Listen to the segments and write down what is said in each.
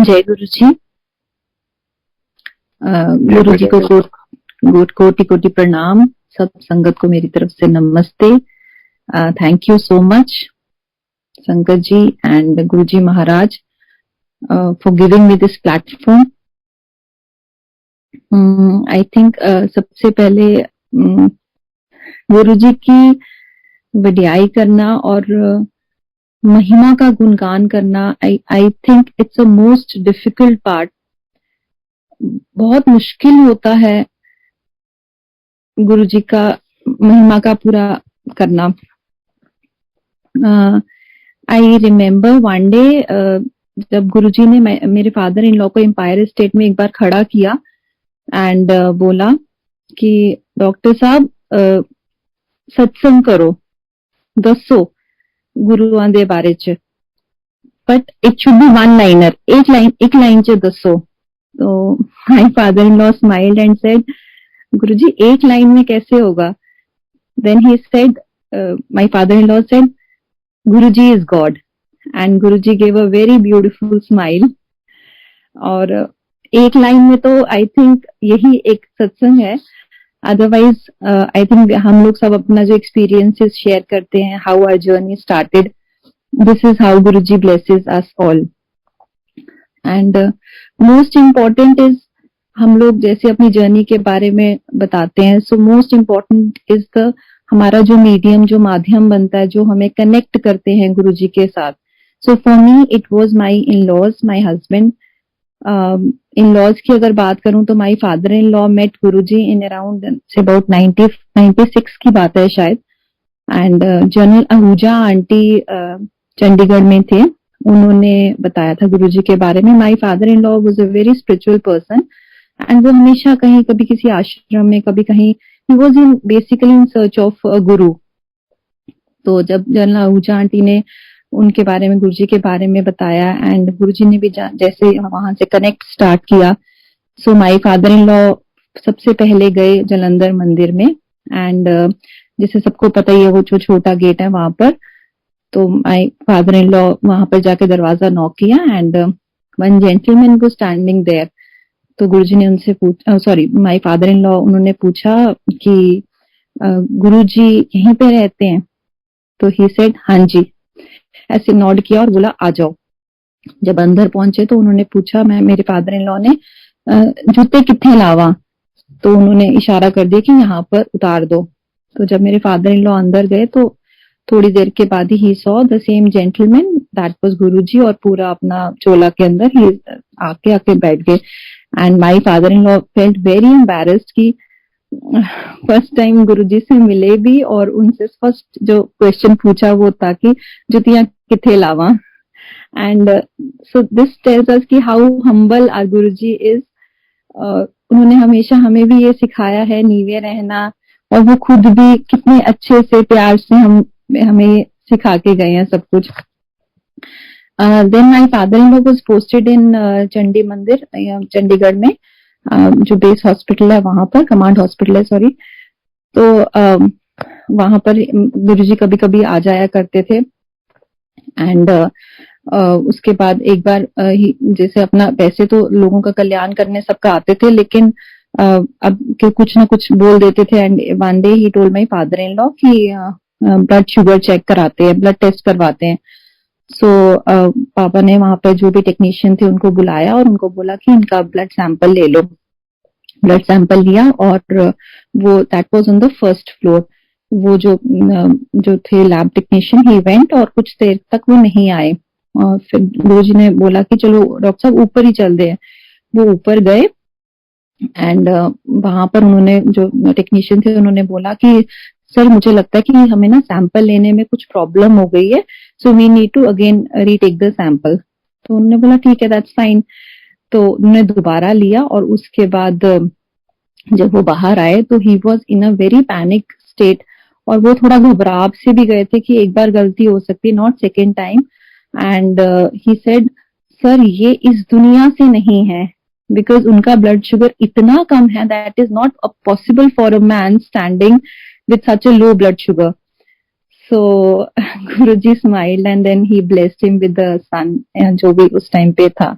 जय गुरु जी। गुरु जी को कोटि कोटि प्रणाम, सब संगत को मेरी तरफ से नमस्ते। थैंक यू सो मच संगत जी and Guru ji Maharaj for giving me this platform. I think सबसे पहले गुरु जी की वडियाई करना और महिमा का गुणगान करना, I think it's a most difficult part. बहुत मुश्किल होता है गुरु जी का महिमा का पूरा करना। आई रिमेम्बर वन डे जब गुरु जी ने मेरे फादर इन लॉ को एम्पायर स्टेट में एक बार खड़ा किया एंड बोला कि डॉक्टर साहब सत्संग करो, दसो गुरुआं दे बारे च, but it should be one liner, एक लाइन च दसो। तो my father in law smiled and said, Guruji एक लाइन में कैसे होगा? Then he said, my father in law said, Guruji is God, and Guruji gave a very beautiful smile. और एक लाइन में तो आई थिंक यही एक सत्संग है। अदरवाइज आई थिंक हम लोग सब अपना जो एक्सपीरियंसेस शेयर करते हैं, how our journey started, this is how Guruji blesses us all. And most important is, हम लोग जैसे अपनी जर्नी के बारे में बताते हैं, so most important is the हमारा जो मीडियम, जो माध्यम बनता है, जो हमें कनेक्ट करते हैं गुरु जी के साथ। So for me it was my in laws, my husband. In laws की अगर बात करूं तो my father in law met Guru ji in around about 96 की बात है शायद। And general Ahuja aunty Chandigarh में थे, उन्होंने बताया था गुरु जी के बारे में। My father in law was a very spiritual person and वो हमेशा कहीं, कभी किसी आश्रम में, कभी कहीं, he was in basically in search of a गुरु। तो जब जनरल आहूजा आंटी ने उनके बारे में, गुरुजी के बारे में बताया एंड गुरुजी ने भी जैसे वहां से कनेक्ट स्टार्ट किया, सो माय फादर इन लॉ सबसे पहले गए जलंधर मंदिर में। एंड जैसे सबको पता ही है, वो जो छोटा गेट है वहां पर, तो माय फादर इन लॉ वहां पर जाके दरवाजा नॉक किया and one gentleman was standing there. तो गुरुजी ने उनसे sorry my father in law, उन्होंने पूछा कि गुरुजी यहीं पे रहते हैं? तो ही सेड हाँ जी, ऐसे नॉड किया और बोला आ जाओ। जब अंदर पहुंचे तो उन्होंने पूछा, मेरे फादर इन लॉ ने, जूते कितने लावा? तो उन्होंने इशारा कर दिया कि यहाँ पर उतार दो। तो जब मेरे फादर इन लॉ अंदर गए तो थोड़ी देर के बाद ही saw the same gentleman, that was Guruji, और पूरा अपना चोला के अंदर ही आके बैठ गए। And my father in law felt very embarrassed कि फर्स्ट टाइम गुरुजी से मिले भी, और उनसे फर्स्ट जो क्वेश्चन पूछा वो था कि जुतियां किथे लावा। And so this tells us कि how humble our Guruji is. उन्होंने हमेशा हमें भी ये सिखाया है नीवे रहना, और वो खुद भी कितने अच्छे से प्यार से हमें सिखा के गए हैं सब कुछ। Then my father in law was posted in Chandi Mandir, Chandigarh में, जो बेस हॉस्पिटल है वहां पर, कमांड हॉस्पिटल है सॉरी। तो वहां पर गुरुजी कभी कभी आ जाया करते थे। एंड उसके बाद एक बार जैसे अपना, वैसे तो लोगों का कल्याण करने सबका आते थे, लेकिन अब के कुछ ना कुछ बोल देते थे। And one day he told my father in law कि ब्लड शुगर चेक कराते हैं, ब्लड टेस्ट करवाते हैं। सो पापा ने वहां पर जो भी टेक्नीशियन थे उनको बुलाया और उनको बोला कि इनका ब्लड सैंपल ले लो। ब्लड सैंपल लिया और वो that was on the first floor. वो जो थे लैब टेक्नीशियन, ही वेंट, और कुछ देर तक वो नहीं आए। और फिर गुरुजी ने बोला कि चलो डॉक्टर साहब ऊपर ही चल दे। वो ऊपर गए एंड वहां पर उन्होंने, जो टेक्नीशियन थे, उन्होंने बोला कि सर मुझे लगता है कि हमें ना सैंपल लेने में कुछ प्रॉब्लम हो गई है, so we need to again retake the sample. तो उन्होंने बोला ठीक है, दैट्स फाइन। तो उन्होंने दोबारा लिया और उसके बाद जब वो बाहर आए तो he was in a very panic state, और वो थोड़ा घबराहट से भी गए थे कि एक बार गलती हो सकती है, not second time. And he said sir ये इस दुनिया से नहीं है, बिकॉज उनका ब्लड शुगर इतना कम है that is not possible for a man standing with such a low blood sugar. So Guruji smiled and then he blessed him with the son, जो भी उस टाइम पे था।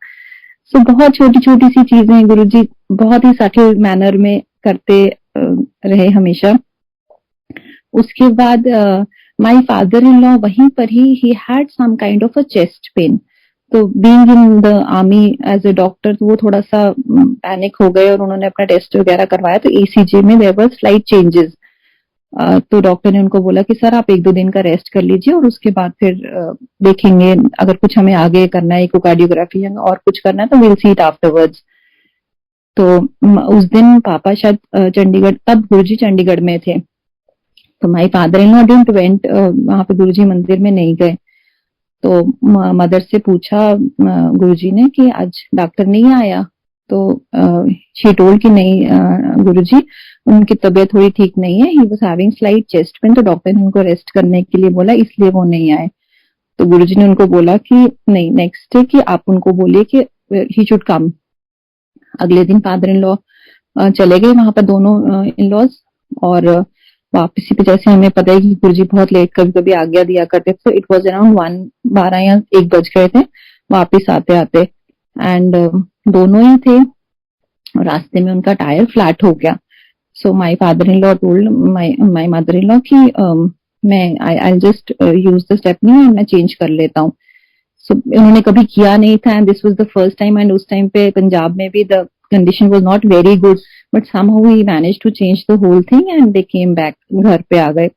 सो बहुत छोटी छोटी सी चीजें गुरुजी बहुत ही सटल मैनर में करते रहे हमेशा। उसके बाद माय फादर इन लॉ वहीं पर ही had some kind of a chest pain. तो being in the army as a doctor तो वो थोड़ा सा पैनिक हो गए और उन्होंने अपना टेस्ट वगैरह करवाया तो ईसीजी में देयर वर स्लाइट चेंजेस। तो डॉक्टर ने उनको बोला कि सर आप 1-2 दिन का रेस्ट कर लीजिए और उसके बाद फिर देखेंगे अगर कुछ हमें आगे करना है, इकोकार्डियोग्राफी या और कुछ करना है तो विल सी इट आफ्टरवर्ड्स। तो उस दिन पापा शायद चंडीगढ़, तब गुरुजी चंडीगढ़ में थे, तो my father in law didn't went, वहां पे गुरुजी मंदिर में नहीं गए। तो मदर से पूछा गुरुजी ने कि आज डॉक्टर नहीं आया, तो शी टोल्ड कि नहीं गुरुजी उनकी तबीयत थोड़ी ठीक नहीं है, he was having slight chest pain, तो डॉक्टर ने उनको रेस्ट करने के लिए बोला इसलिए वो नहीं आए। तो गुरुजी ने उनको बोला कि नहीं नेक्स्ट डे कि आप उनको बोलिए कि ही शुड कम। अगले दिन फादर इन लॉ चले गए वहां पर दोनों इन लॉज, और वापसी पे जैसे हमें पता है कि गुरुजी बहुत लेट कभी कभी आज्ञा दिया करते थे, इट वाज अराउंड 1:12 या 1 बज गए थे वापिस आते आते। एंड दोनों ही थे, रास्ते में उनका टायर फ्लैट हो गया। So my father in law told my mother in law कि मैं I just use the stepney and मैं चेंज कर लेता हूँ। सो उन्होंने कभी किया नहीं था and this was the first time, and उस टाइम पे पंजाब में भी the condition was not very good, but somehow we manage to change the whole thing and they came back, घर पे आ गए।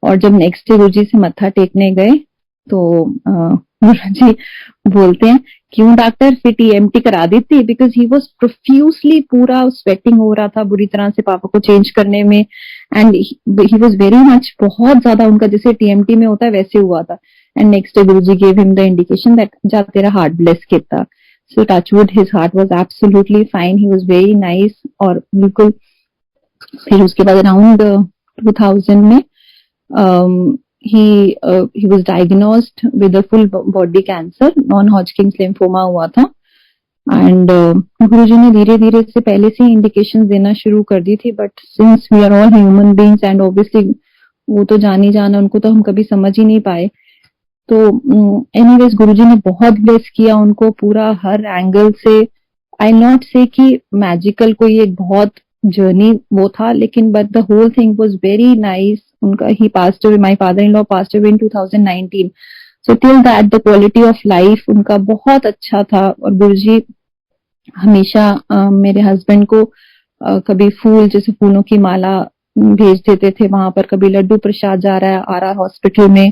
और जब नेक्स्ट डे गुरुजी से मत्था टेकने गए तो गुरुजी बोलते हैं क्यों डॉक्टर फिर टीएमटी करा देती, बिकॉज ही वाज प्रोफ्यूजली, पूरा स्वेटिंग हो रहा था बुरी तरह से पापा को चेंज करने में, and he was very much, बहुत ज्यादा उनका जैसे टीएमटी में होता है वैसे हुआ था। And next day Guruji gave him the indication that जा तेरा हार्ट ब्लेस किया। So touchwood his heart was absolutely fine, he was very nice. और बिल्कुल फिर उसके बाद अराउंड 2000 में he was diagnosed with a full body cancer, non-Hodgkin's lymphoma हुआ था। एंड गुरुजी ने धीरे धीरे से पहले से इंडिकेशन देना शुरू कर दी थी, but since we are all human beings and obviously वो तो जान ही जाना, उनको तो हम कभी समझ ही नहीं पाए। तो एनीवेज गुरुजी ने बहुत ब्लेस किया उनको पूरा हर एंगल से। आई नॉट से कि मैजिकल कोई एक बहुत जर्नी वो था, लेकिन but the whole thing was very nice. उनका he passed away, my father in law passed away in 2019। So till that the quality of life उनका बहुत अच्छा था। और गुरुजी हमेशा मेरे हस्बैंड को कभी फूल, जैसे फूलों की माला भेज देते थे वहां पर, कभी लड्डू प्रसाद जा रहा है आ रहा हॉस्पिटल में।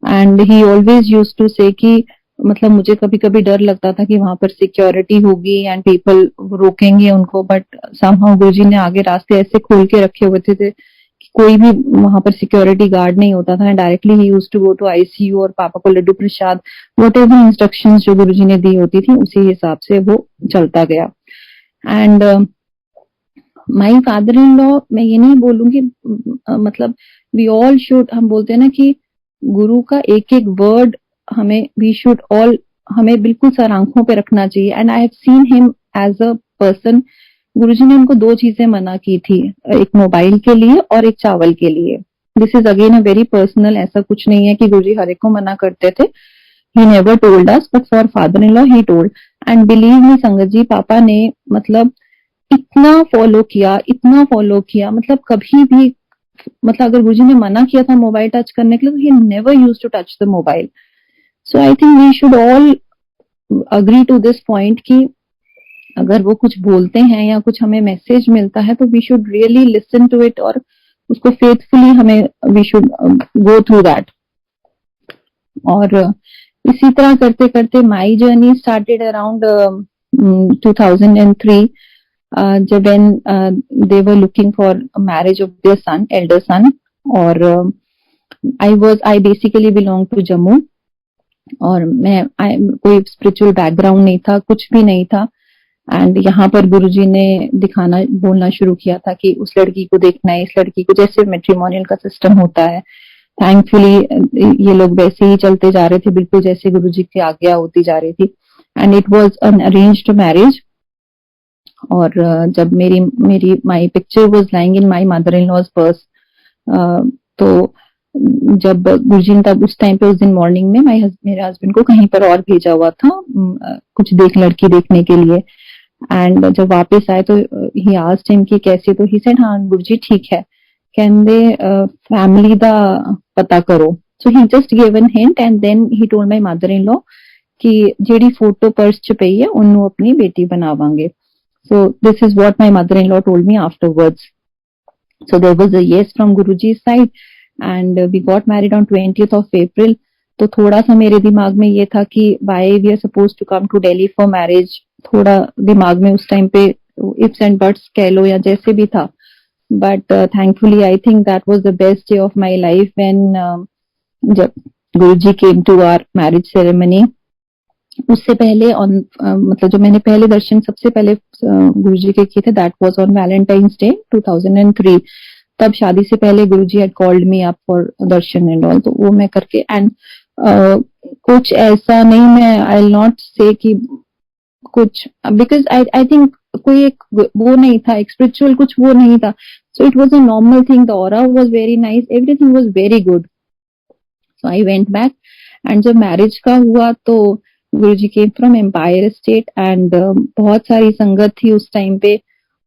And he always use to say कि मतलब मुझे कभी कभी डर लगता था कि वहां पर सिक्योरिटी होगी एंड पीपल रोकेंगे उनको, बट समहाउ गुरुजी ने आगे रास्ते ऐसे खोल के रखे हुए थे कि कोई भी वहां पर सिक्योरिटी गार्ड नहीं होता था। Directly he used to go to ICU और पापा को लड्डू प्रसाद, व्हाटएवर इंस्ट्रक्शंस जो गुरुजी ने दी होती थी उसी हिसाब से वो चलता गया। And my father in law, मैं ये नहीं बोलूंगी मतलब वी ऑल शुड, हम बोलते हैं ना कि गुरु का एक एक वर्ड हमें, वी शुड ऑल, हमें बिल्कुल सर आंखों पे रखना चाहिए। And I have seen him as a person. Guruji ने उनको 2 चीजें मना की थी, एक मोबाइल के लिए और एक चावल के लिए। This is again a very personal, ऐसा कुछ नहीं है कि गुरुजी हर एक को मना करते थे। He never told us, but for father in law he told. And believe me संगत जी, पापा ने मतलब इतना फॉलो किया, इतना फॉलो किया, मतलब कभी भी, मतलब अगर गुरुजी ने मना किया था मोबाइल टच करने के लिए, तो he never used to touch the mobile. So I think we should all agree to this point कि अगर वो कुछ बोलते हैं या कुछ हमें मैसेज मिलता है तो we should really listen to it, और उसको फेथफुली हमें, we should go through that. और इसी तरह करते करते माय जर्नी स्टार्टेड अराउंड 2003, जब when they were looking for marriage of their son, elder son। और I basically belong to Jammu, और मैं कोई स्पिरिचुअल बैकग्राउंड नहीं था, कुछ भी नहीं था। एंड यहाँ पर गुरुजी ने दिखाना, बोलना शुरू किया था कि उस लड़की को देखना है, इस लड़की को, जैसे मैट्रिमोनियल का सिस्टम होता है। थैंकफुली ये लोग वैसे ही चलते जा रहे थे, बिल्कुल जैसे गुरुजी की आज्ञा होती जा रही थी। And it was an arranged marriage. और जब my picture was lying in my mother in law's purse, तो जब गुरुजी ने तब उस टाइम पे उस दिन मॉर्निंग में मेरे हस्बैंड को कहीं पर और भेजा हुआ था कुछ लड़की देखने के लिए। एंड जब वापस आए तो ही आस्क्ड हिम कि कैसे, तो ही सेड हाँ गुरुजी ठीक है, कहंदे फैमिली दा पता करो। So he just given hint and then he told my mother in law कि जेडी फोटो पर्स च पई है उन्होंने अपनी बेटी बनावांगे। So this is what my mother-in-law told me afterwards. So there was a yes from Guruji's side and we got married on 20th of April. तो थोड़ा सा मेरे दिमाग में ये था कि why we are supposed to come to Delhi for marriage, थोड़ा दिमाग में उस टाइम पे ifs and buts कह लो या जैसे भी था। But thankfully I think that was the best day of my life when जब Guruji came to our marriage ceremony. उससे पहले मतलब जो मैंने पहले दर्शन सबसे पहले गुरुजी के किए थे that was on Valentine's day 2003। तब शादी से पहले Guruji had called me up for darshan and all, तो वो मैं करके एंड कुछ ऐसा नहीं, मैं आई विल नॉट से कि कुछ, बिकॉज आई थिंक कोई एक वो नहीं था, एक स्पिरिचुअल कुछ वो नहीं था। So it was a normal thing, the aura was very nice, everything was very good. So I went back and जब मैरिज का हुआ तो Guruji came from Empire State and बहुत सारी संगत थी उस टाइम पे,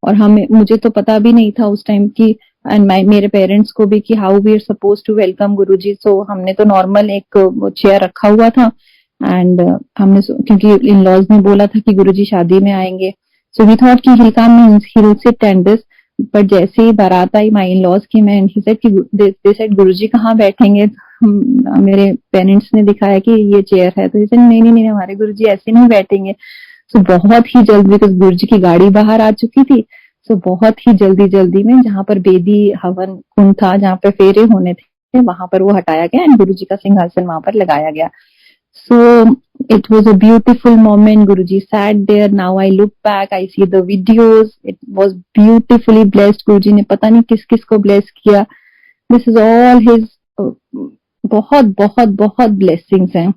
और मुझे तो पता भी नहीं था उस टाइम की एंड मेरे पेरेंट्स को भी कि how we are suppose to welcome Guruji. So हमने तो नॉर्मल एक चेयर रखा हुआ था एंड हमने क्योंकि इन लॉज ने बोला था कि गुरुजी शादी में आएंगे, सो वी थॉट कि he come means he will sit and this. But जैसे ही बारात आई माय इन लॉज की, मैं ही सेड कि दे सेड गुरुजी कहाँ बैठेंगे, मेरे पेरेंट्स ने दिखाया कि ये चेयर है, तो नहीं नहीं नहीं हमारे गुरुजी ऐसे नहीं बैठेंगे। सो बहुत ही जल्द, बिकॉज गुरुजी की गाड़ी बाहर आ चुकी थी, सो बहुत ही जल्दी में जहां पर बेदी हवन कुंड था, जहां पर फेरे होने थे, वहां पर वो हटाया गया एंड गुरुजी का सिंहासन वहां पर लगाया गया। So it was a beautiful moment. Guruji sat there. Now I look back, I see the videos. It was beautifully blessed. Guruji ने पता नहीं किस किस को bless किया. This is all his बहुत बहुत बहुत blessings हैं.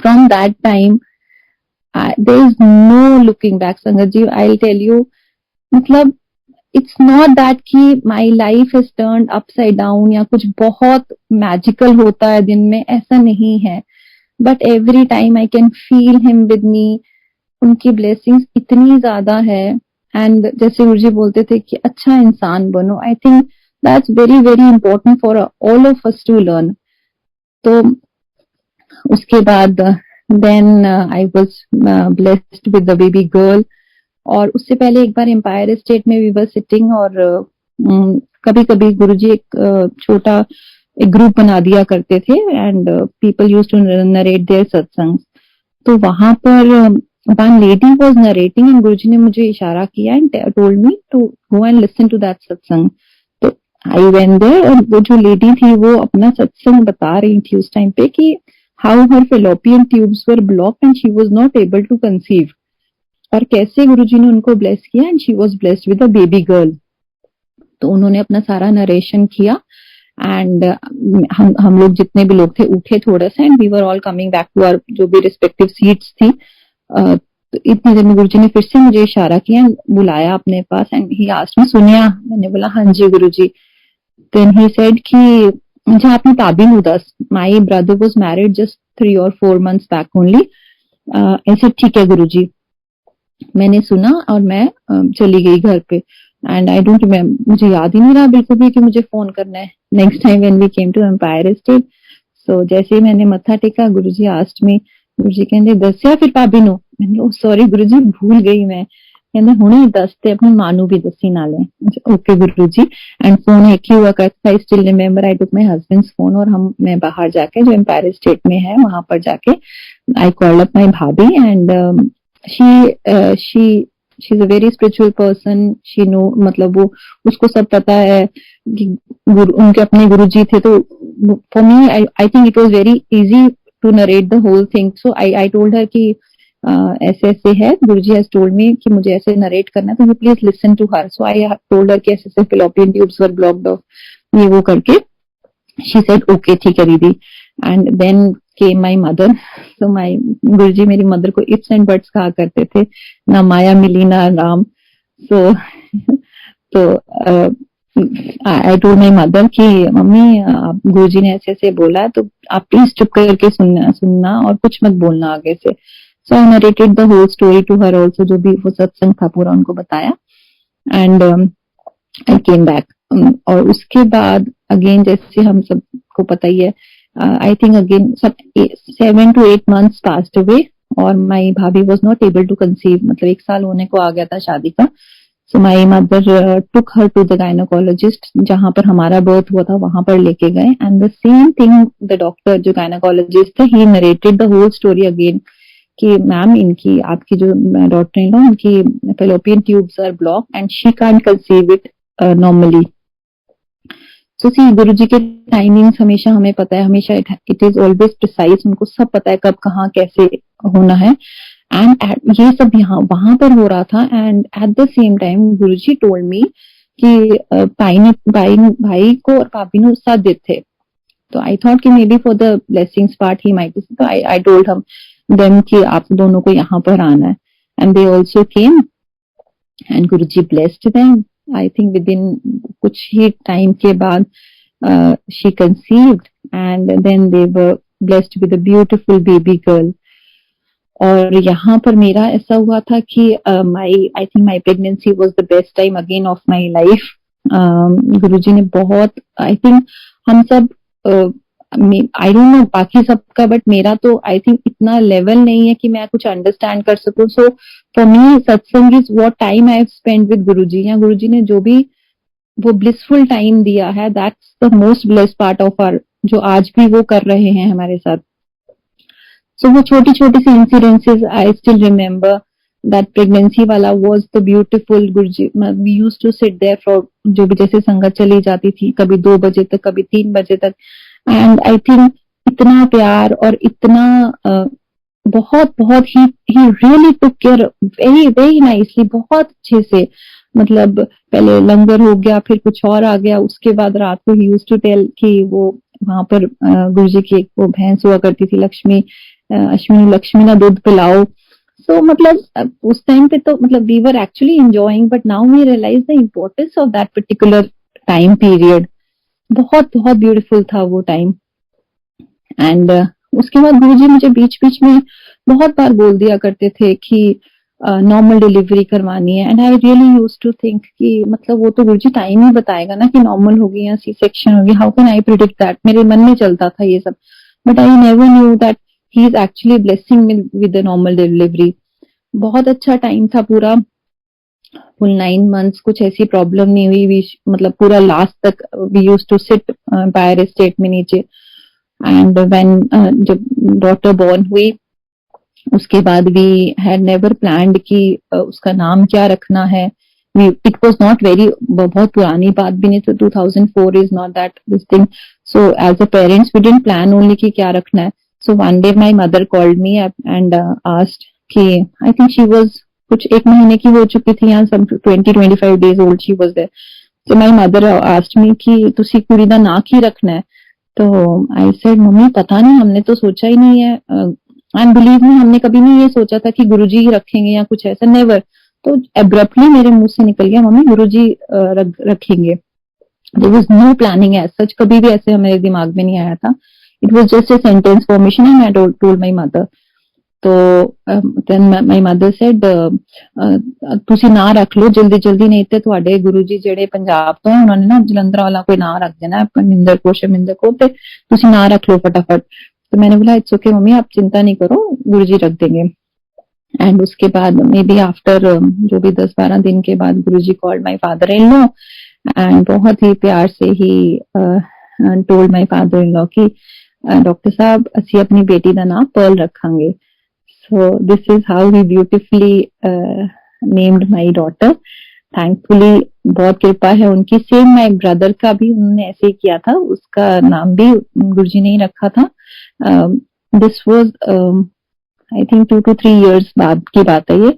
From that time, there is no looking back. संगत जी, I'll tell you, मतलब it's not that कि my life has turned upside down या कुछ बहुत magical होता है दिन में, ऐसा नहीं है। But every time I can feel him with me, उनकी ब्लेसिंग्स इतनी ज्यादा है। एंड जैसे गुरुजी बोलते थे कि अच्छा इंसान बनो, I think that's very very important for all of us to learn. तो उसके बाद then I was blessed with the baby girl, और उससे पहले एक बार एम्पायर स्टेट में वी वर सिटिंग, और कभी कभी गुरुजी एक छोटा एक ग्रुप बना दिया करते थे and people used to narrate their satsang. तो वहां पर one lady was narrating and Guruji ने मुझे इशारा किया and told me to go and listen to that satsang. तो आई वेंट देयर, और वो जो लेडी थी वो अपना सत्संग बता रही थी उस टाइम पे कि how her fallopian tubes were blocked and she was not able to conceive, और कैसे गुरुजी ने उनको ब्लेस किया and she was blessed with a baby girl. तो उन्होंने अपना सारा नरेशन किया एंड हम लोग जितने भी लोग थे उठे थोड़ा सा and we were all coming back to our जो भी रिस्पेक्टिव सीट्स थी। तो इतनी देर में गुरुजी ने फिर से मुझे इशारा किया, बुलाया अपने पास एंड ही आस्क्ड मी, सुनिया? मैंने बोला हाँ जी गुरुजी। देन ही सेड कि जहाँ आपने ताबिन उदास, my brother was married just 3 or 4 months back only. ऐसे ठीक है गुरुजी। मैंने सुना और मैं चली गई घर पे एंड आई डोंट रिमेम्बर, मुझे याद ही नहीं रहा बिल्कुल भी कि मुझे फोन करना है next time when we came to Empire State. So जैसे ही मैंने मत्था टेका, गुरुजी आस्क्ड मी, गुरुजी कहंदे दस्या फिर भाभी नु? मैंने ओ सॉरी गुरुजी भूल गई मैं। कहंदे हुणे दसते अपनी मां नु भी दसी नाले। Okay Guruji. एंड फोन है कि हुआ करता, आई still remember I took my husbands phone और मैं बाहर जाके जो एम्पायर स्टेट में है वहां पर जाके आई कॉल्ड अप माय भाभी and she is a very spiritual person. She know, मतलब वो उसको सब पता है कि उनके अपने गुरुजी थे। तो for me I think it was very easy to narrate the whole thing. So I told her कि ऐसे ऐसे है, गुरुजी has told me कि मुझे ऐसे नरेट करना है, तो you please listen to her. So I told her कि ऐसे ऐसे fallopian tubes were blocked off, ये वो करके। She said okay ठीक है दीदी। And then came my mother. So my गुरुजी मेरी मदर को इफ्स एंड बट्स कहा करते थे, ना माया मिली ना राम। So तो आई टोल्ड माई मदर कि मम्मी आप गुरुजी ने ऐसे ऐसे बोला है, तो आप प्लीज चुप करके सुनना और कुछ मत बोलना आगे से. So I narrated the whole story to her also, जो भी वो सत्संग था पूरा उनको बताया. And I came back. और उसके बाद अगेन जैसे हम सबको पता ही है, आई थिंक अगेन सब 7 to 8 months पास्ड अवे, और my bhabhi was not able to conceive. मतलब 1 साल होने को आ गया था शादी का. So my mother took her to the gynaecologist, जहां पर हमारा बर्थ हुआ था वहां पर लेके गए. And the same thing, the doctor जो गायनोकोलॉजिस्ट थे, he narrated the whole story again कि मैम इनकी आपकी जो डॉटर इन लॉ, उनकी fallopian tubes are block and she can't conceive it normally. So see Guruji के टाइमिंग्स हमेशा हमें पता है, हमेशा इट इज ऑलवेज प्रिसाइज. उनको सब पता है कब कहाँ कैसे होना है. एंड ये सब यहाँ वहां पर हो रहा था. And eight the same time Guruji told me कि भाई को और भाभी ने साथ देते थे. तो आई थॉट कि may be for the blessings part he might. तो आई टोल्ड हम देम कि आप दोनों को यहाँ पर आना है. And they also came and Guruji blessed them. I think within कुछ ही टाइम के बाद she conceived and then they were blessed with a beautiful baby girl. और यहाँ पर मेरा ऐसा हुआ था कि I think my pregnancy was the best time again of my life. Guruji ने बहुत, आई थिंक हम सब, आई डोंट नो बाकी सबका, बट मेरा तो आई थिंक इतना लेवल नहीं है कि मैं कुछ अंडरस्टैंड कर सकूं. सो for me satsang is what time I have spent with Guruji. या गुरुजी ने जो भी वो ब्लिसफुल टाइम दिया है, that's the most blessed part of our, जो आज भी वो कर रहे हैं हमारे साथ. सो वो छोटी छोटी सी incidences I still remember. That pregnancy वाला was the beautiful. Guruji we used to sit there for, जो भी जैसे संगत चली जाती थी, कभी 2 बजे तक, कभी 3 बजे तक. एंड आई थिंक इतना प्यार और इतना बहुत बहुत he really took care very very nicely, बहुत अच्छे से. मतलब पहले लंगर हो गया, फिर कुछ और आ गया. उसके बाद रात को ही यूज्ड टू टेल कि वो वहां पर गुरुजी की एक वो भैंस हुआ करती थी, लक्ष्मी ना दूध पिलाओ. सो मतलब उस टाइम पे तो मतलब we were actually enjoying, but now we realise the importance of that particular time period. बहुत बहुत ब्यूटीफुल था वो टाइम. एंड उसके बाद गुरुजी मुझे बीच बीच में बहुत बार बोल दिया करते थे कि नॉर्मल डिलीवरी करवानी है. And I really used to think कि मतलब वो तो गुरुजी टाइम ही बताएगा ना कि नॉर्मल होगी या सी सेक्शन होगी. How can I predict that? मेरे मन में चलता था ये सब, but I never knew that he is actually blessing me with the normal delivery. बहुत अच्छा टाइम था पूरा, फुल 9 months. कुछ ऐसी प्रॉब्लम नहीं हुई. मतलब पूरा लास्ट तक we used to sit Empire State में नीचे. एंड व्हेन जब डॉटर बॉर्न हुई, उसके बाद वी हैड नेवर प्लान्ड कि उसका नाम क्या रखना है. इट वाज नॉट वेरी, बहुत पुरानी बात भी नहीं. तो 2004 is not that this thing. So as a parents we didn't plan only कि क्या रखना है. So one day my mother called me and asked कि आई थिंक शी वाज कुछ 1 महीने की हो चुकी थी, या सम 20-25 days old she was there. So my mother asked me कि तुसी कुड़ी दा ना की रखना है. तो आई सेड मम्मी पता नहीं, हमने तो सोचा ही नहीं है. एंड बिलीव मी, हमने कभी नहीं ये सोचा था कि गुरुजी ही रखेंगे या कुछ ऐसा, नेवर. तो एब्रप्टली मेरे मुंह से निकल गया मम्मी गुरुजी रखेंगे. There was no planning as such, कभी भी ऐसे हमारे दिमाग में नहीं आया था. It was just a sentence formation and I told my mother. तो then my mother said ਤੁਸੀਂ ਨਾਂ ਰੱਖ ਲਓ ਜਲਦੀ ਜਲਦੀ, ਨਹੀਂ ਤੇ ਤੁਹਾਡੇ ਗੁਰੂ ਜੀ ਜਿਹੜੇ ਪੰਜਾਬ ਤੋਂ ਹੈ ਉਹਨਾਂ ਨੇ ਨਾ ਜਲੰਧਰ ਵਾਲਾ ਕੋਈ ਨਾਂ ਰੱਖ देना है, परमिंदर को शमिंदर को, ਤੇ ਤੁਸੀਂ ਨਾਂ ਰੱਖ ਲਓ फटाफट. तो मैंने बोला इट्स ओके मम्मी, आप चिंता नहीं करो, गुरु जी रख देंगे. एंड उसके बाद मे बी आफ्टर जो भी 10-12 दिन के बाद Guru ji called my father in law and बहुत ही प्यार से ही told my father in law कि डॉक्टर साहब ਅਸੀਂ अपनी बेटी ਦਾ नाम पर्ल रखांगे. So this is how he beautifully named my daughter. Thankfully बहुत कृपा है उनकी. सेम माय ब्रदर का भी उन्होंने ऐसे ही किया था, उसका नाम भी गुरुजी ने ही रखा था. This was I think 2 to 3 years बाद की बात है ये.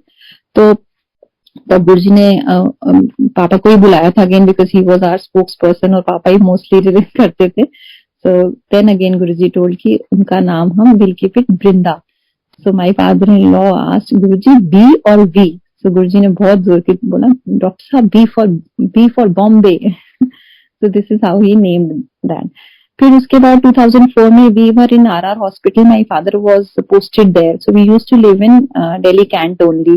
तो तब गुरुजी ने पापा को ही बुलाया था again, because he was our spokesperson और पापा ही मोस्टली रिलेट करते थे. So then again Guruji told कि उनका नाम हम will keep it Brinda. So my father-in-law asked Guruji B or V. So Guruji ने बहुत जोर के बोला डॉक्टर साहब B for Bombay. So this is how he named that. फिर उसके बाद 2004 में we were in RR hospital. My father was posted there. So we used to live in Delhi Cant only.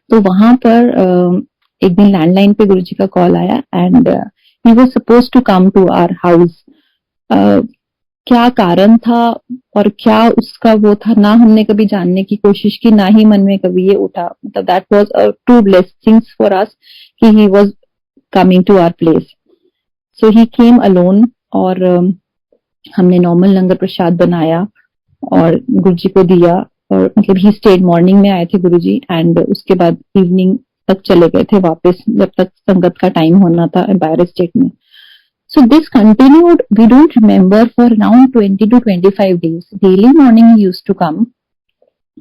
तो वहां पर एक दिन लैंडलाइन पे गुरुजी का कॉल आया and he was suppose to come to our house. क्या कारण था और क्या उसका वो था ना हमने कभी जानने की कोशिश की, ना ही मन में कभी ये उठा. मतलब that was a true blessings for us कि he was coming to our place. So he came alone और हमने नॉर्मल लंगर प्रसाद बनाया और गुरुजी को दिया. और मतलब ही स्टेड, मॉर्निंग में आए थे गुरुजी एंड उसके बाद इवनिंग तक चले गए थे वापस, जब तक संगत का टाइम होना था एम्पायर स्टेट में. So this continued, we don't remember, for around 20 to 25 days. Daily morning he used to come.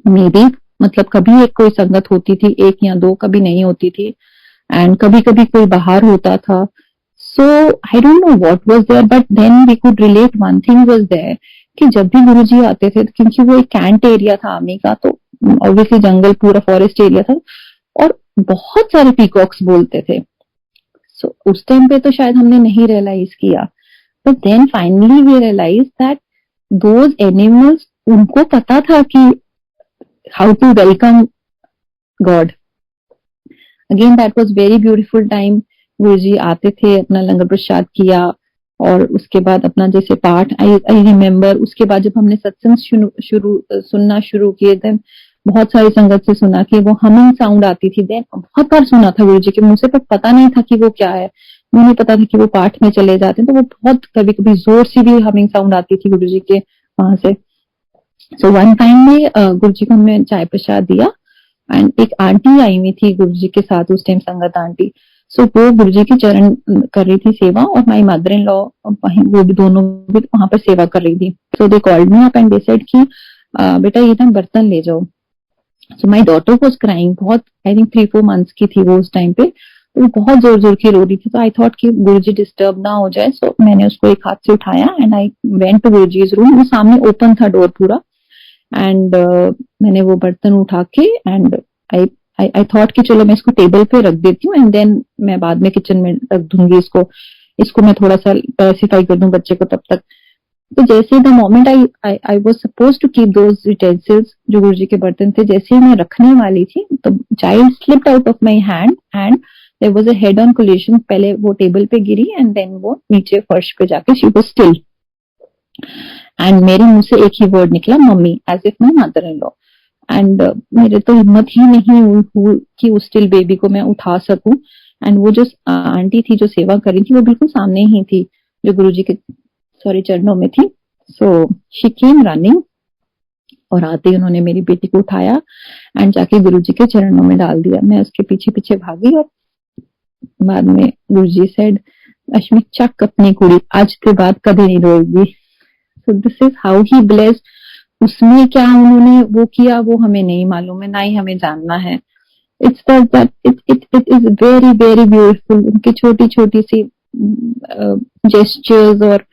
Maybe मतलब कभी एक कोई संगत होती थी, एक या दो, कभी नहीं होती थी. एंड कभी कभी कोई बाहर होता था. So I don't know what was there, but then we could relate one thing was there कि जब भी गुरुजी आते थे, क्योंकि वो एक कैंट एरिया था आर्मी का, तो ऑब्वियसली जंगल पूरा फॉरेस्ट एरिया था और बहुत सारे पीकॉक्स बोलते थे. So, उस टाइम पे तो शायद हमने नहीं रियलाइज किया, but then finally we realise that those animals, उनको पता था कि how to welcome God. Again that was very beautiful time. Guruji आते थे, अपना लंगर प्रसाद किया और उसके बाद अपना जैसे पाठ, आई रिमेम्बर, उसके बाद जब हमने सत्संग सुनना शुरू किए थे, बहुत सारी संगत से सुना कि वो हमिंग साउंड आती थी. देन बहुत बार सुना था गुरुजी के मुंह से, पर पता नहीं था कि वो क्या है. मुझे नहीं पता था कि वो पाठ में चले जाते हैं, तो वो बहुत कभी कभी जोर से भी हमिंग साउंड आती थी गुरुजी के वहां से. सो वन टाइम में गुरुजी को हमने चाय प्रसाद दिया एंड एक आंटी आई हुई थी गुरुजी के साथ उस टाइम, संगत आंटी. सो वो गुरुजी के चरण कर रही थी सेवा और माई मदर इन लॉ वो भी दोनों भी वहां पर सेवा कर रही थी. So they called me up and they said कि बेटा ये ना बर्तन ले जाओ. So my daughter was crying, बहुत, आई थिंक 3-4 months की थी वो उस टाइम पे, तो वो बहुत जोर जोर की रो रही थी. तो आई थॉट कि गुरुजी डिस्टर्ब ना हो जाए, सो मैंने उसको एक हाथ से उठाया and I went to Guruji's room. वो सामने ओपन था डोर पूरा एंड मैंने वो बर्तन उठा के एंड आई थॉट कि चलो मैं इसको टेबल पे रख देती हूँ एंड देन मैं बाद में किचन में रख दूंगी इसको मैं थोड़ा सा पैसिफाई कर दूं बच्चे को तब तक. तो जैसे the moment I was suppose to keep those utensils, जो गुरुजी के बर्तन थे, जैसे ही मैं रखने वाली थी तो child slipped out of my hand and there was a head on collision. पहले वो टेबल पे गिरी एंड देन वो नीचे फर्श पे जाके शी वाज स्टिल एंड मेरे मुंह से एक ही वर्ड निकला, mummy, as if my mother in law. And मेरे तो हिम्मत ही नहीं हुई कि उस स्टिल बेबी को मैं उठा सकूं. एंड वो जो आंटी थी जो सेवा कर रही थी वो बिल्कुल सामने ही थी, जो गुरुजी के चरणों में थी. सो शी केम रनिंग और आते ही उन्होंने मेरी बेटी को उठाया एंड जाके गुरुजी के चरणों में डाल दिया. मैं उसके पीछे पीछे भागी और बाद में गुरुजी सेड, अश्मित चक अपनी कुड़ी, आज के बाद कभी नहीं रोएगी. So this is how he blessed. उसमें क्या उन्होंने वो किया वो हमें नहीं मालूम है, ना ही हमें जानना है. It's that it is very very beautiful. उनकी छोटी छोटी सी जेस्चर्स और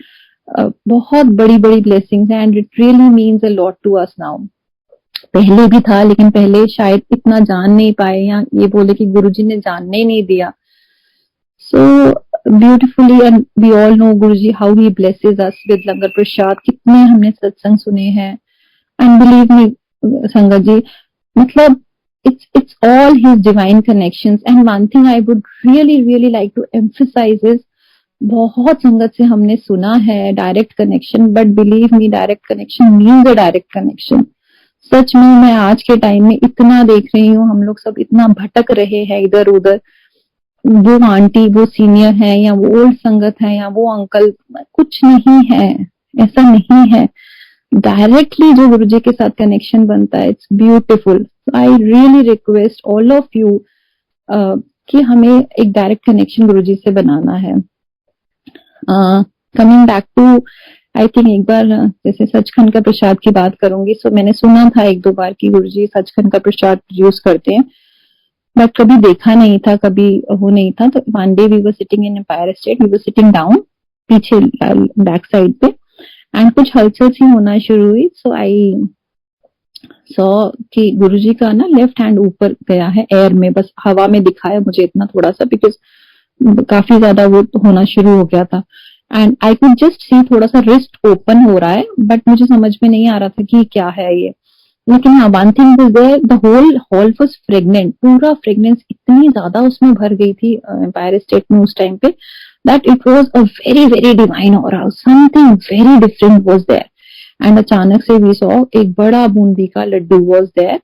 बहुत बड़ी बड़ी ब्लेसिंग्स हैं and it really means a lot to us now. पहले भी था लेकिन पहले शायद इतना जान नहीं पाए, या ये बोले कि गुरुजी ने जानने ही नहीं दिया. So beautifully and we all know Guruji how he blesses us with langar prasad. कितने हमने सत्संग सुने हैं एंड बिलीव मी संगत जी, मतलब it's all his divine connections. And one thing I would really like to emphasize is, बहुत संगत से हमने सुना है direct connection, but believe me direct connection means a direct connection. सच में मैं आज के टाइम में इतना देख रही हूँ, हम लोग सब इतना भटक रहे हैं इधर उधर. वो आंटी वो सीनियर है या वो ओल्ड संगत है या वो अंकल, कुछ नहीं है, ऐसा नहीं है. डायरेक्टली जो गुरुजी के साथ कनेक्शन बनता है, it's beautiful. I really request all of you कि हमें एक डायरेक्ट कनेक्शन गुरुजी से बनाना है. Coming back to, I think एक बार जैसे सचखंड का प्रसाद की बात करूंगी. सो मैंने सुना था 1-2 बार कि गुरुजी सचखंड का प्रसाद यूज करते हैं, बट कभी देखा नहीं था, कभी वो नहीं था. तो one day we were sitting in Empire State, we were sitting down पीछे बैक साइड पे एंड कुछ हलचल सी होना शुरू हुई. सो आई सो कि गुरुजी का ना लेफ्ट हैंड ऊपर गया है एयर में, बस हवा में दिखा है मुझे इतना थोड़ा सा, बिकॉज काफी ज्यादा वो होना शुरू हो गया था and I could just see थोड़ा सा रिस्ट ओपन हो रहा है, बट मुझे समझ में नहीं आ रहा था कि क्या है ये। लेकिन हाँ, one thing was there, the whole hall was pregnant, पूरा फ्रेग्रेंस इतनी ज्यादा उसमें भर गई थी एम्पायर स्टेट में उस टाइम पे, that it was a very very divine aura, something very different was there. And अचानक से वी सॉ एक बड़ा बूंदी का लड्डू वाज देयर।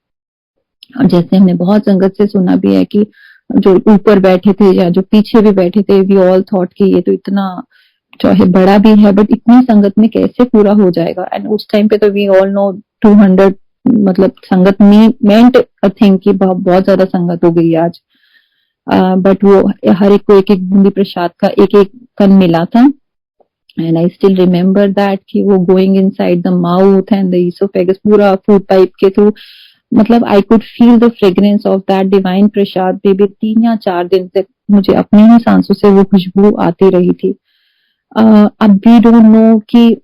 और जैसे हमने बहुत संगत से सुना भी है कि जो ऊपर बैठे थे या जो पीछे भी बैठे थे, वी ऑल थॉट कि ये तो इतना चाहे बड़ा भी है बट इतनी संगत में कैसे पूरा हो जाएगा। एंड उस टाइम पे तो वी ऑल नो 200, मतलब संगत मेंट आई थिंक कि बहुत ज्यादा संगत हो गई आज। बट वो हर एक को एक एक बूंदी प्रसाद का एक एक कन मिला था। And I still remember that कि वो going inside the mouth and the oesophagus, पूरा फूड पाइप के थ्रू, मतलब I could feel the fragrance of that divine Prasad. Baby 3 या 4 दिन तक मुझे अपनी ही सांसों से वो खुशबू आती रही थी। अब वी डोंट नो कि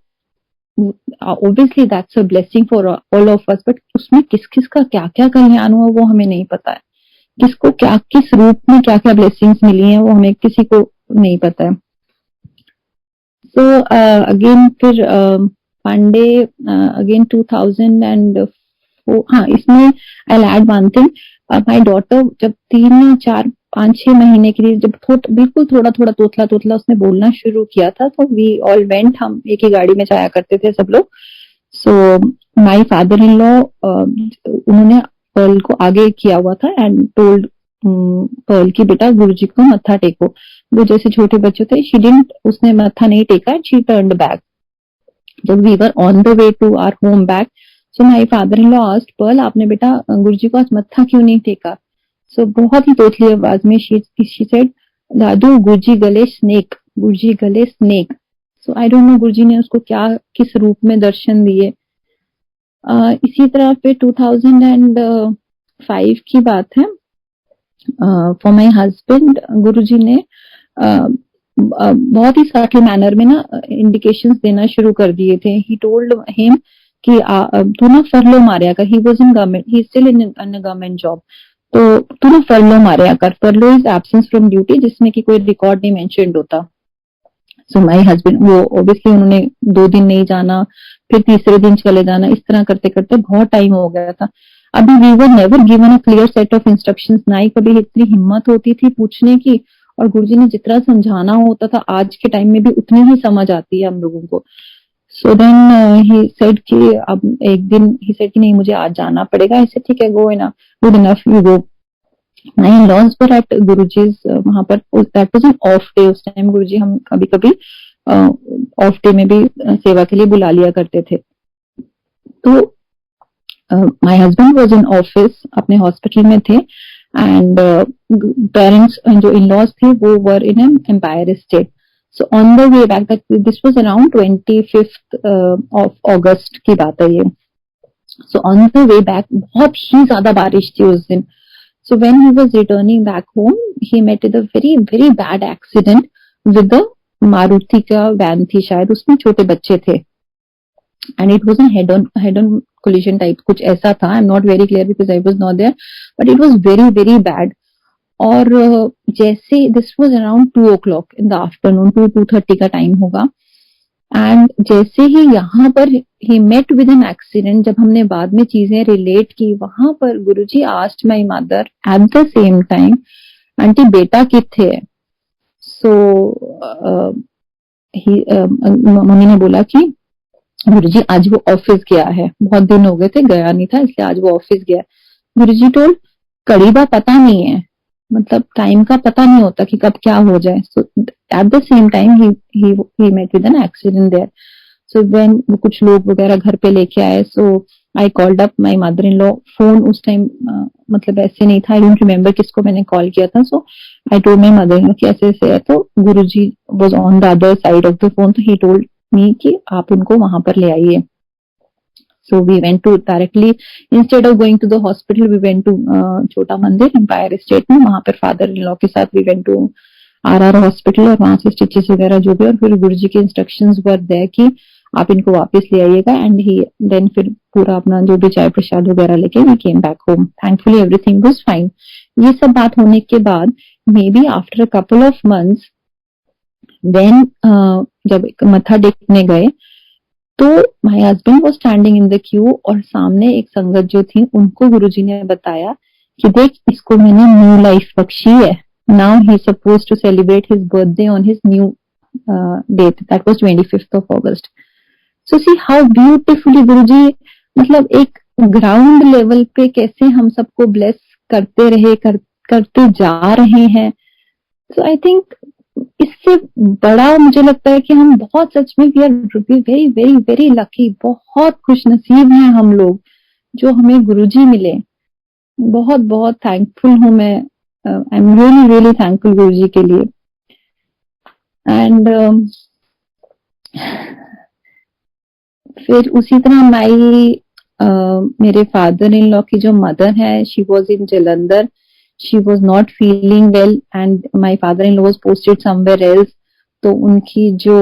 obviously that's a blessing for all of us, but उसमें किस किस का क्या क्या कल्याण हुआ वो हमें नहीं पता है, किसको क्या किस रूप में क्या क्या ब्लेसिंग्स मिली हैं वो हमें किसी को नहीं पता है। सो अगेन फिर पांडे अगेन 2004, हाँ इसमें I add one thing, my daughter जब 3 या 4 5 6 महीने के लिए जब बिल्कुल थोड़ा थोड़ा तोतला तोतला उसने बोलना शुरू किया था, तो वी ऑल वेंट, हम एक ही गाड़ी में जाया करते थे सब लोग। सो माय फादर इन लॉ उन्होंने पर्ल को आगे किया हुआ था एंड टोल्ड पर्ल की बेटा गुरुजी को मत्था टेको। वो जैसे छोटे बच्चे थे, शी डिडंट, उसने मत्था नहीं टेका, शी टर्न्ड बैक। जब we were on the way to our home back, so my father in law asked Pearl, आपने बेटा गुरुजी को आज मत्था क्यों नहीं टेका? सो बहुत ही तोतली आवाज में शी सेड, दादू गुरुजी गले स्नेक, गुरुजी गले snake. So I don't know Guruji ने उसको क्या किस रूप में दर्शन दिए। इसी तरह फिर 2005 की बात है, फॉर माय हस्बैंड गुरुजी ने बहुत ही सटल मैनर में ना इंडिकेशंस देना शुरू कर दिए थे। ही टोल्ड हिम कि तू ना फरलो मारिया कर, he was in government, he still in government job, तो तू ना फरलो मारिया कर। फरलो इज एब्सेंस फ्रॉम ड्यूटी, जिसमें कि कोई रिकॉर्ड नहीं मेंशन्ड होता। सो माय हस्बैंड, वो ऑब्वियसली उन्होंने 2 दिन नहीं जाना, फिर तीसरे दिन चले जाना, इस तरह करते करते बहुत टाइम हो गया था। अभी we were never given a clear set of instructions, ना ही कभी इतनी हिम्मत होती थी पूछने की, और गुरुजी ने जितना समझाना होता था आज के टाइम में भी उतनी ही समझ आती है हम लोगों को। सो देन ही सेड कि अब एक दिन ही सेड कि नहीं मुझे आज जाना पड़ेगा। ऐसे ठीक है, go enough, good enough, you go. My in-laws were at Guruji's वहां पर, that was an off day. उस टाइम गुरुजी हम कभी कभी ऑफ डे में भी सेवा के लिए बुला लिया करते थे। तो my husband was in office, अपने हॉस्पिटल में थे, एंड पेरेंट्स जो इन-लॉज थे वो were in an Empire State. So on the way back, this was around 25th of August की बात है ये। सो ऑन द वे बैक बहुत ही ज्यादा बारिश थी उस दिन। So when he was returning back home, he met with a very very bad accident with the Maruti का वैन थी, शायद उसमें छोटे बच्चे थे, and it was a head-on collision type, कुछ ऐसा था। I'm not very clear because I was not there, but it was very very bad. और जैसे this was around 2 o'clock in the afternoon, 2:30 का टाइम होगा, एंड जैसे ही यहाँ पर he met with an accident, जब हमने बाद में चीजें रिलेट की, वहां पर Guruji asked my mother at the same time, aunty बेटा किथे है? सो मम्मी ने बोला कि गुरुजी आज वो ऑफिस गया है, बहुत दिन हो गए थे गया नहीं था, इसलिए आज वो ऑफिस गया। गुरुजी टोल्ड, कड़ी का पता नहीं है, मतलब टाइम का पता नहीं होता कि कब क्या हो जाए। So at the same time he met with an accident there. So when वो कुछ लोग वगैरह घर पे लेके आए, so I called up my mother in law. Phone उस टाइम मतलब ऐसे नहीं था, आई डोंट रिमेम्बर किसको मैंने कॉल किया था। So I told my mother in law कि ऐसे ऐसे है, तो Guruji was on the other side of the phone, तो ही टोल्ड मी कि आप उनको वहां पर ले आइए। So we went to directly, instead of going to the hospital, we went to छोटा मंदिर एम्पायर स्टेट में, वहां पर फादर इन लॉ के साथ we went to RR hospital, और वहां से स्टिचेस वगैरह जो भी, और फिर गुरुजी के इंस्ट्रक्शंस वर देयर कि आप इनको वापस ले आइएगा। एंड ही देन फिर पूरा अपना जो भी चाय प्रसाद वगैरह लेके we came back home. Thankfully everything was fine. ये सब बात होने के बाद maybe after a couple of months when जब मत्था टेकने गए तो my husband was standing in the queue और सामने एक संगत जो थी उनको गुरुजी ने बताया कि देख इसको मैंने न्यू लाइफ बख्शी है. Now he is suppose to celebrate his birthday on his new date that was 25th of August. So see how beautifully Guruji मतलब एक ग्राउंड लेवल पे कैसे हम सबको ब्लेस करते रहे करते जा रहे हैं. सो आई थिंक इससे बड़ा मुझे लगता है कि हम बहुत सच में we are very very very lucky, बहुत खुश नसीब हैं हम लोग जो हमें गुरुजी मिले. बहुत बहुत थैंकफुल हूं मैं. I am really really thankful Guruji के लिए. एंड फिर उसी तरह मेरे फादर इन लॉ की जो मदर है, she was in Jalandhar. She was not feeling well and my father in law was posted somewhere else. तो उनकी जो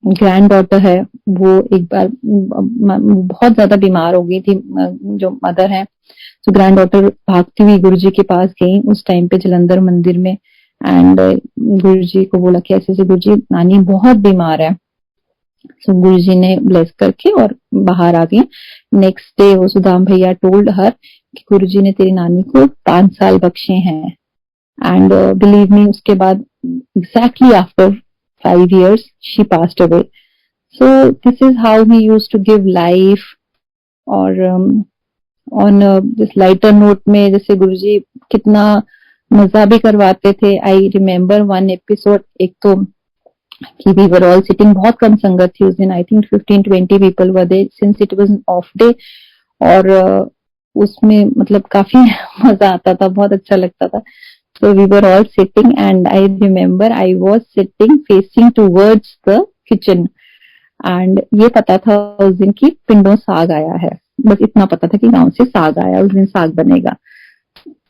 ग्रैंड डॉटर है वो एक बार बहुत ज्यादा बीमार हो गई थी, जो मदर है. तो ग्रैंड डॉटर भागती हुई गुरुजी के पास गई उस टाइम पे जलंधर मंदिर में. एंड गुरुजी को बोला कि ऐसे गुरुजी नानी बहुत बीमार है. तो गुरुजी ने ब्लेस करके और बाहर आ गई. नेक्स्ट डे वो सुदाम भैया टोल्ड हर कि गुरुजी ने तेरी नानी को 5 साल बख्शे हैं. एंड बिलीव मी उसके बाद exactly after 5 years she passed away. So this is how we used to give life. और on this lighter note में जैसे गुरुजी कितना मजा भी करवाते थे. आई रिमेम्बर वन एपिसोड, एक तो कि we were all sitting, बहुत कम संगत थी उस दिन. I think 15-20 people were there since it was an off day. और उसमें मतलब काफी मजा आता था, बहुत अच्छा लगता था. So we were all sitting and I remember I was sitting facing towards the kitchen. And ये पता था उस दिन की पिंडों साग आया है. बस इतना पता था कि गांव से साग आया, उस दिन साग बनेगा.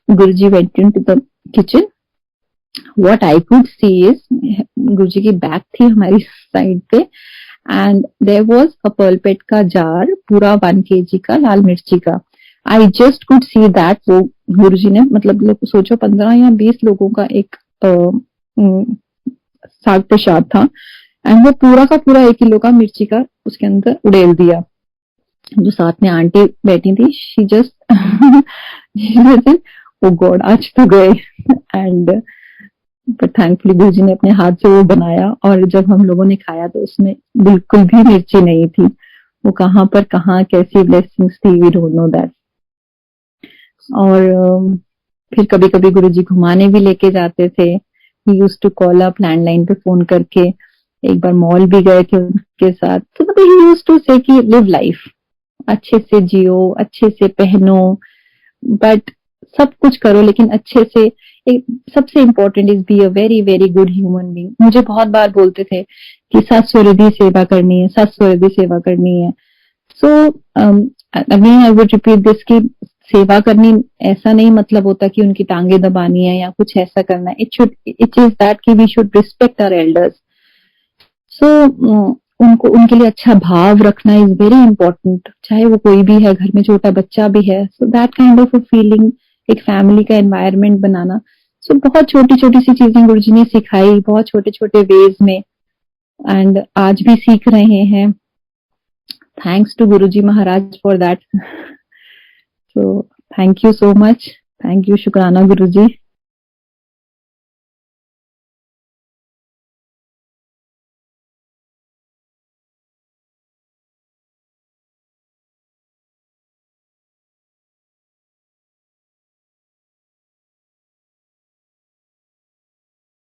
गुरुजी went into the kitchen. What I could see is गुरुजी की बैग थी हमारी साइड पे and there was a pulpit का जार पूरा 1 kg का लाल मिर्ची का. I just could see that. वो गुरुजी ने मतलब सोचो 15 या 20 लोगों का एक साग प्रसाद था. एंड वो पूरा का पूरा 1 किलो का मिर्ची का उसके अंदर उड़ेल दिया. जो साथ में आंटी बैठी थी शी जस्ट ओ गॉड आज तो गए. एंड बट थैंकफुली गुरुजी ने अपने हाथ से वो बनाया और जब हम लोगों ने खाया तो उसमें बिल्कुल भी मिर्ची नहीं थी. वो कहाँ पर कहाँ कैसी ब्लेसिंग्स थी, वी डोंट नो दैट. और फिर कभी कभी गुरुजी घुमाने भी लेके जाते थे. He used to call up landline पे फोन करके. एक बार मॉल भी गए थे उनके साथ. तो मतलब ही यूज्ड टू से कि लिव लाइफ, अच्छे से जियो, अच्छे से पहनो, बट सब कुछ करो लेकिन अच्छे से. एक सबसे important is be a very very good human being. मुझे बहुत बार बोलते थे कि सास सौरदी सेवा करनी है, सास सौरदी सेवा करनी है. So again I would repeat this कि सेवा करनी ऐसा नहीं मतलब होता कि उनकी टांगे दबानी है या कुछ ऐसा करना है. इट इज दैट कि we should respect our elders. So उनको उनके लिए अच्छा भाव रखना इज वेरी इंपॉर्टेंट, चाहे वो कोई भी है, घर में छोटा बच्चा भी है. So that kind of a feeling, एक फैमिली का एनवायरनमेंट बनाना. सो बहुत छोटी छोटी सी चीजें गुरुजी ने सिखाई, बहुत छोटे छोटे वेज में. एंड आज भी सीख रहे हैं. Thanks to Guruji Maharaj for that. So thank you so much. Thank you, शुक्राना गुरुजी.